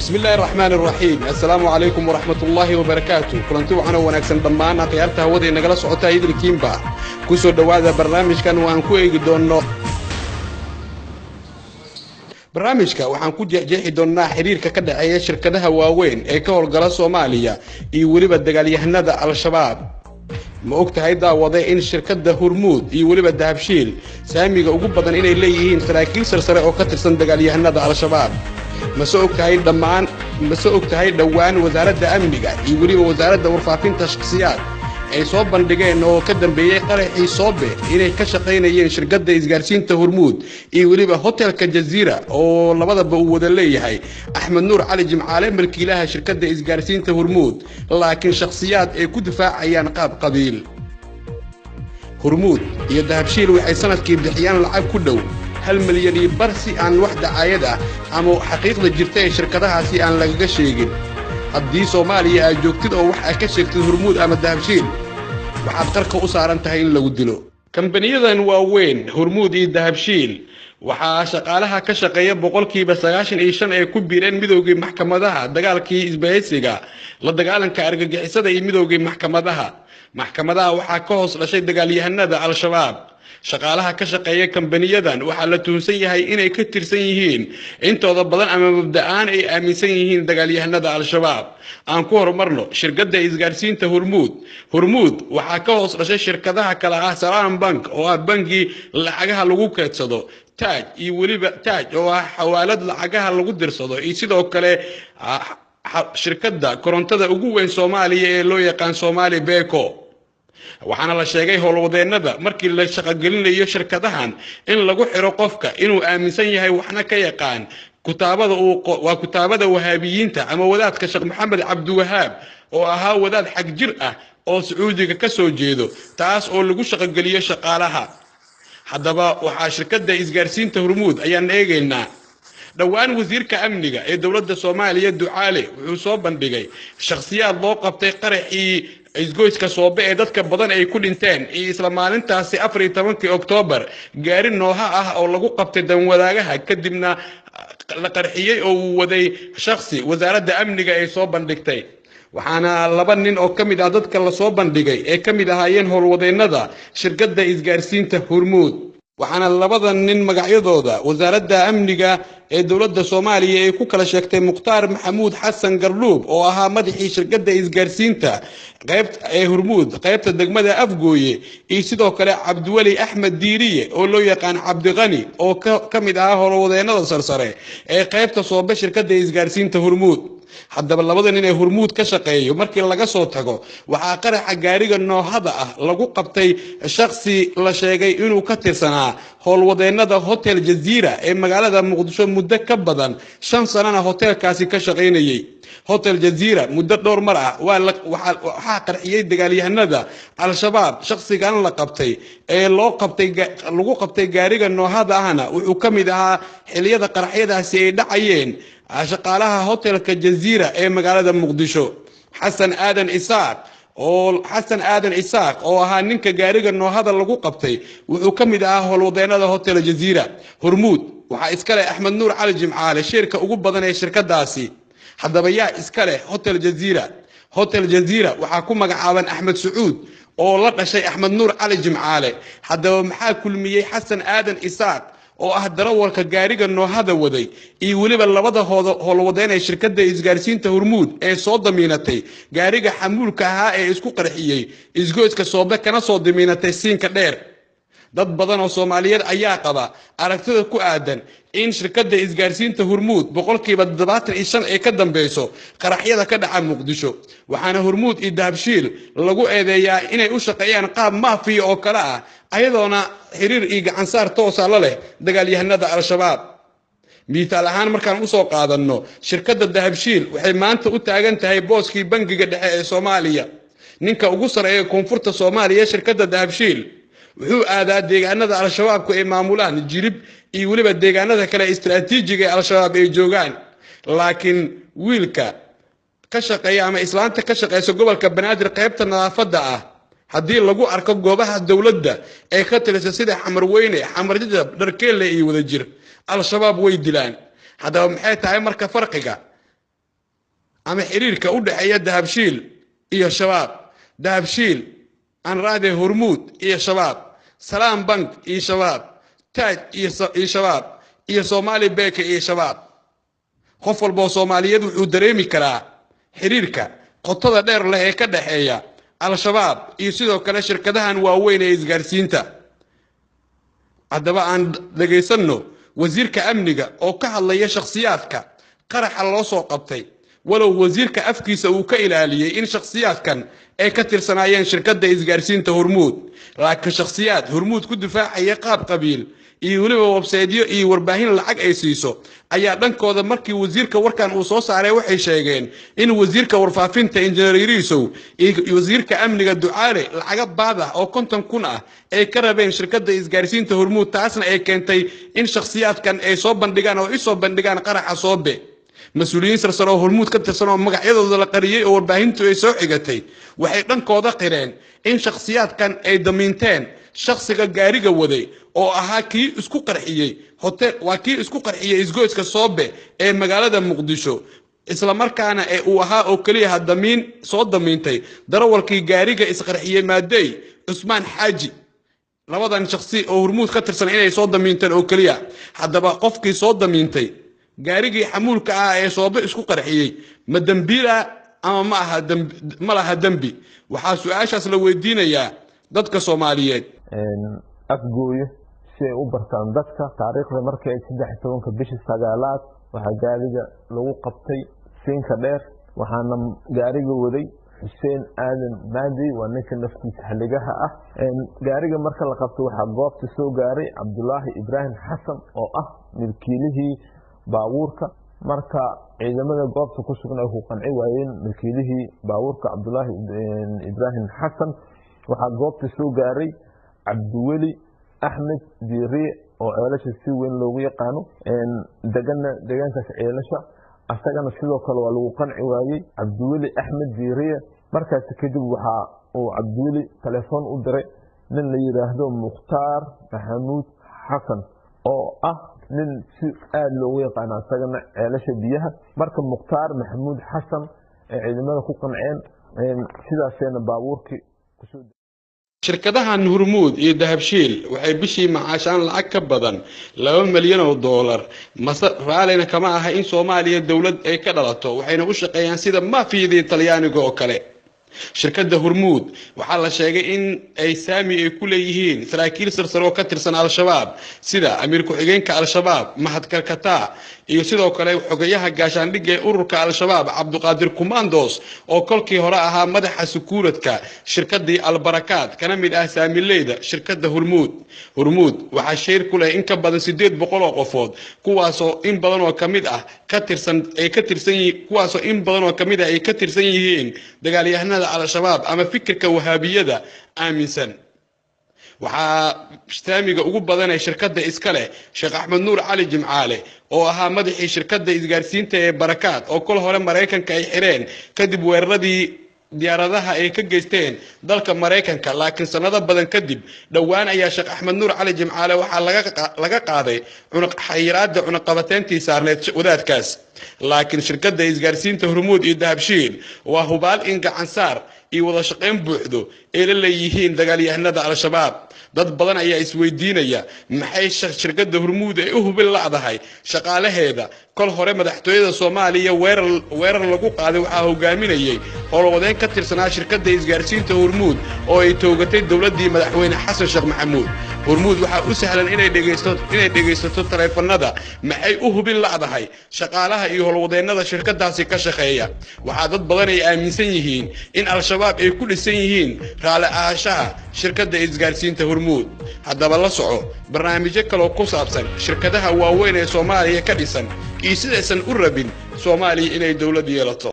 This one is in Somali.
بسم الله الرحمن الرحيم. السلام عليكم ورحمة الله وبركاته. كلنتي وحنا ونكسن ضماننا قيارتها ودي نقل سعوتها يدري كيمبا كسو دواذا برنامج كان وانكو ايقدونو barnaamijka waxaan ku jeexi doonaa xiriirka ka dhaceeya shirkadaha waaweyn ee ka howlgala Soomaaliya iyo waliba dagaalyahanada al-shabaab. ma ogtahay daawade in shirkadda Hormuud iyo waliba Dahabshiil saamiga ugu badan inay leeyihiin saraakiil sarsare oo ka tirsan dagaalyahanada al-shabaab. ma soo ogtahay dhawaan wasaaradda amniga iyo waliba wasaaradda warfaafinta shakhsiyaad ay soo bandhigeen oo ka dambeeyay qaraxii Soobe inay ka shaqeynayeen shirkadda isgaarsiinta Hormuud iyo waliba hotelka Jazeera oo labadaba uu wada leeyahay Axmed Nuur Cali Jimcaale milkiilaha shirkadda isgaarsiinta Hormuud, laakiin shakhsiyaad ay ku difaacayaan qaab qabiil. Hormuud iyo Dahabshiil waxay sanadkii bixiyaan lacag ku dhow 1 milyan iyo bar si aan wax dacaayad ah ama xaqiiqda jirta ee shirkadahaasi aan lagaga sheegin. haddii Soomaaliya ay joogtid oo wax ay ka sheegtid Hormuud ama Dahabshiil waxaad qarka u saaran tahay in lagu dilo. Kambaniyadan waaweyn Hormuud iyo Dahabshiil waxaa shaqaalaha ka shaqeeya 95% ay ku biireen midowgii maxkamadaha dagaalkii isbahaysiga la dagaalanka argagixisada iyo midowgii maxkamadaha waxaa ka hoos dhashay dagaalyahanada al-shabaab. shaqaalaha ka shaqeeya kambaniyadan waxaa la tuhunsan yahay inay ka tirsan yihiin intooda badan ama mabda'aan ay aaminsan yihiin dagaalyahanada al-shabaab. aan ku horumarno shirkadda isgaarsiinta Hormuud waxaa ka hoos dhashay shirkadaha kala ah Salaam Bank oo ah bangi lacagaha lagu keedsado, Taaj oo ah xawaalad lacagaha lagu dirsado, iyo sidoo kale shirkadda korontada ugu weyn Soomaaliya ee loo yaqaan Somali Beko. waxaana la sheegay howlwadeennada markii la shaqagelinayo shirkadahan in lagu xiro qofka inuu aaminsan yahay waxna ka yaqaan kutaabada wahaabiyiinta ama wadaadka Sheekh Maxamed Cabdi Wahaab oo ahaa wadaad xag jir ah oo Sacuudiga ka soo jeedo, taas oo lagu shaqageliyo shaqaalaha. haddaba waxaa shirkadda isgaarsiinta Hormuud ayaan eegaynaa. dhawaan wasiirka amniga ee dawladda Soomaaliya Ducaale wuxuu soo bandhigay shakhsiyaad loo qabtay qaraxii isgoyska Soobe ee dadka badan ay ku dhinteen iyo isla maalintaasi 14 Oktoobar gaari nooha ah oo lagu qabtay danwadaagaha kadibna la qarxiyay oo uu waday shakhsi wasaaradda amniga ay soo bandhigtay. waxaana laba nin oo kamid ah dadka la soo bandhigay ee kamid ahaayeen howlwadeennada shirkadda isgaarsiinta Hormuud. waxaana labada nin magacyadooda wasaaradda amniga ee dawladda Soomaaliya ay ku kala sheegtay Mukhtaar Maxamuud Xasan Garluub oo ahaa madaxii shirkadda isgaarsiinta qaybta ee Hormuud qaybta degmada Afgooye, iyo sidoo kale Cabdiwali Axmed Diiriye oo loo yaqaan Cabdiqani oo kamid ah howlwadeennada sarsare ee qaybta Soobe shirkadda isgaarsiinta Hormuud. haddaba labada nin ee Hormuud ka shaqeeyo markii laga soo tago waxaa qaraxa gaariga noohada ah lagu qabtay shakhsi la sheegay inuu ka tirsanaa howlwadeennada hotel Jazeera ee magaalada Muqdisho muddo ka badan 5 sanana hotelkaasi ka shaqeynayay. hotel Jazeera muddo dhowr mar ah waxaa qarxiyay dagaalyahanada al-shabaab. shakhsigan la qabtay ee lagu qabtay gaariga noohada ahna wuxuu kamid ahaa xiliyada qaraxyadaasi ay dhacayeen shaqaalaha hotelka Jazeera ee magaalada Muqdisho. xasan aadan isaaq oo ahaa ninka gaariga noohada lagu qabtay wuxuu kamid ahaa howlwadeennada hotel Jazeera. Hormuud waxaa iska leh Axmed Nuur Cali Jimcaale shirka ugu badan ee shirkadaasi. haddaba yaa iska leh hotel Jazeera waxaa ku magacaaban Axmed Sacuud oo la dhashay Axmed Nuur Cali Jimcaale. haddaba maxaa kulmiyay xasan aadan isaaq oo ah darawalka gaariga noohada waday iyo waliba labada howlwadeen ee shirkadda isgaarsiinta Hormuud ee soo damiinatay gaariga xamuulka ahaa ee isku qarxiyay isgoyska Soobe kana soo damiinatay siinka dheer. dad badan oo Soomaaliyeed ayaa qaba aragtida ku aadan in shirkadda isgaarsiinta Hormuud 75% ay ka dambeyso qaraxyada ka dhaca Muqdisho. waxaana Hormuud iyo Dahabshiil lagu eedeeyaa inay u shaqeeyaan qaab maafiya oo kala ah ayadoona xiriir iyo gacan saar toos ah la leh dagaalyahanada al-shabaab. miisaal ahaan markaan u soo qaadanno shirkadda Dahabshiil waxay maanta u taagan tahay booskii bangiga dhexe ee Soomaaliya. ninka ugu sareeya koonfurta Soomaaliya shirkadda Dahabshiil wuxuu aadaa deegaanada al-shabaabku ay maamulaan Jilib iyo waliba deegaanada kale istiraatiijiga ee al-shabaab ay joogaan. laakiin wiilka ka shaqeeya ama islaanta ka shaqeysa gobolka Banaadir qaybta nadaafadda ah haddii lagu arko goobaha dawladda ee ka tirsan sida Xamar Weyne, Xamar Jajab, Dharkeelle iyo Wadajir al-shabaab way dilaan. haddaba maxay tahay marka farqiga ama xiriirka u dhaxeeya dahabshiil iyo shabaab, dahabshiil aan raade hormuud iyo shabaab, salaam bank iyo shabaab, taaj iyo shabaab, iyo Somali Bank iyo shabaab. qof walba oo Soomaaliyeed wuxuu dareemi karaa xiriirka qotada dheer leh ee ka dhaxeeya al-shabaab iyo sidoo kale shirkadahan waaweyn ee isgaarsiinta. haddaba aan dhageysano wasiirka amniga oo ka hadlaya shakhsiyaadka qaraxa loo soo qabtay, walow wasiirka afkiisa uu ka ilaaliyay in shakhsiyaadkan ay ka tirsanaayeen shirkadda isgaarsiinta Hormuud, laakiin shakhsiyaad Hormuud ku difaacaya qaab qabiil iyo waliba website-yo iyo warbaahin lacag ay siiso ayaa dhankooda markii wasiirka warkan uu soo saaray waxay sheegeen in wasiirka warfaafinta Injineer Yariisow iyo wasiirka amniga Ducaale lacaga baad ah oo 50,000 ah ay ka rabeen shirkadda isgaarsiinta Hormuud, taasna ay keentay in shakhsiyaadkan ay soo bandhigaan oo isoo bandhigaan qaraxa Soobe. mas-uuliyiin sarsare oo Hormuud ka tirsan oo magacyadooda la qariyay oo warbaahintu ay soo xigatay waxay dhankooda qireen in shakhsiyaadkan ay damiinteen shakhsiga gaariga waday oo ahaa kii isku qarxiyay isgoyska Soobe ee magaalada Muqdisho, isla markaana uu ahaa oo kaliya damiin soo damiintay darawalkii gaariga isqarxiyay Maaday Usmaan Xaaji. labadan shakhsi oo Hormuud ka tirsan inay soo damiinteen oo kaliya. haddaba qofkii soo damiintay gaarigii xamuulka ah ee Soobe isku qarxiyay ma dambiila ama ma laha dambi? waxaa su'aashaas la weydiinayaa dadka Soomaaliyeed. afgooyo si ay u bartaan dadka taariikhda markii ay 13 bishii sagaalaad waxa gaariga lagu qabtay siinka dheer, waxaana gaariga waday Xuseen Aadan Maadi waa ninka naftiisa xiligaha ah. gaariga marka la qabto waxaa goobta soo gaaray Cabdullaahi Ibraahim Xasan oo ah milkiilihii baabuurka. marka ciidamada goobta ku sugan ay ku qanci waayeen milkiilihii baabuurka Cabdullaahi Ibraahim Xasan, waxaa goobta soo gaaray Cabdiweli Axmed Diiriye oo ceelasha si weyn loogu yaqaano deegaankaas ceelasha, asagana sidoo kale waa lagu qanci waayey Cabdiweli Axmed Diiriye. markaas kadib waxa uu Cabdiweli telefoon u diray nin la yiraahdo Mukhtaar Maxamuud Xasan oo ah nin si aad loogu yaqaan asagana ceelasha biyaha. marka Mukhtaar Maxamuud Xasan ee ciidamada ku qanceen sidaasina baabuurkii kusoo shirkadahan Hormuud iyo Dahabshiil waxay bishii macaashaan lacag ka badan $2 milyan raalina kama aha in Soomaaliya dawlad ay ka dhalato, waxayna u shaqeeyaan sida maafiyada Talyaaniga oo kale. shirkadda Hormuud waxaa la sheegay in ay saami ay ku leeyihiin saraakiil sarsare oo ka tirsan al-shabaab sida amiir ku-xigeenka al-shabaab Mahad Karkataa iyo sidoo kale xogayaha gaashaandhigga ee ururka al-shabaab Cabduqaadir Kumandos oo kolkii hore ahaa madaxa sukuuradka shirkaddii Albarakaad kana mid ah saamileyda shirkadda Hormuud. Hormuud waxaa shir ku leh in ka badan 800 oo qofood, kuwaasoo in badan oo kamid ah ka tirsan yihiin dagaalyahanada al-shabaab ama fikirka wahaabiyada aaminsan. waxaa saamiga ugu badan ee shirkadda iska leh Sheekh Axmed Nuur Cali Jimcaale oo ahaa madaxii shirkadda isgaarsiinta ee Barakaad oo kol hore Mareykanka ay xireen kadib weeraradii diyaaradaha ay ka geysteen dalka Mareykanka, laakiin sanado badan kadib dhawaan ayaa Sheekh Axmed Nuur Cali Jimcaale waxaa laga qaaday xayiraadda cunaqabateyntii saarneed wadaadkaas. laakiin shirkadda isgaarsiinta Hormuud iyo Dahabshiil waa hubaal in gacan saar iyo wada shaqeyn buuxdo ay la leeyihiin dagaalyahanada al-shabaab. dad badan ayaa isweydiinaya maxay shirkadda Hormuud ay u hubin la'dahay shaqaalaheeda. kol hore madaxtooyada Soomaaliya weerar lagu qaaday waxaa hogaaminayay howlwadeen ka tirsanaa shirkadda isgaarsiinta Hormuud oo ay toogatay dawladdii madaxweyne Xasan Sheekh Maxamuud. Hormuud waxaa u sahlan inay dhageysato taleefanada maxay u hubin la'dahay shaqaalaha iyo howlwadeennada shirkadaasi ka shaqeeya. waxaa dad badan ay aaminsan yihiin in al-shabaab ay ku dhisan yihiin raali ahaanshaha shirkadda isgaarsiinta Hormuud. haddaba la soco barnaamijyo kale oo ku saabsan shirkadaha waaweyn ee Soomaaliya ka dhisan iyo sidaysan u rabin Soomaaliya inay dawlad yeelato.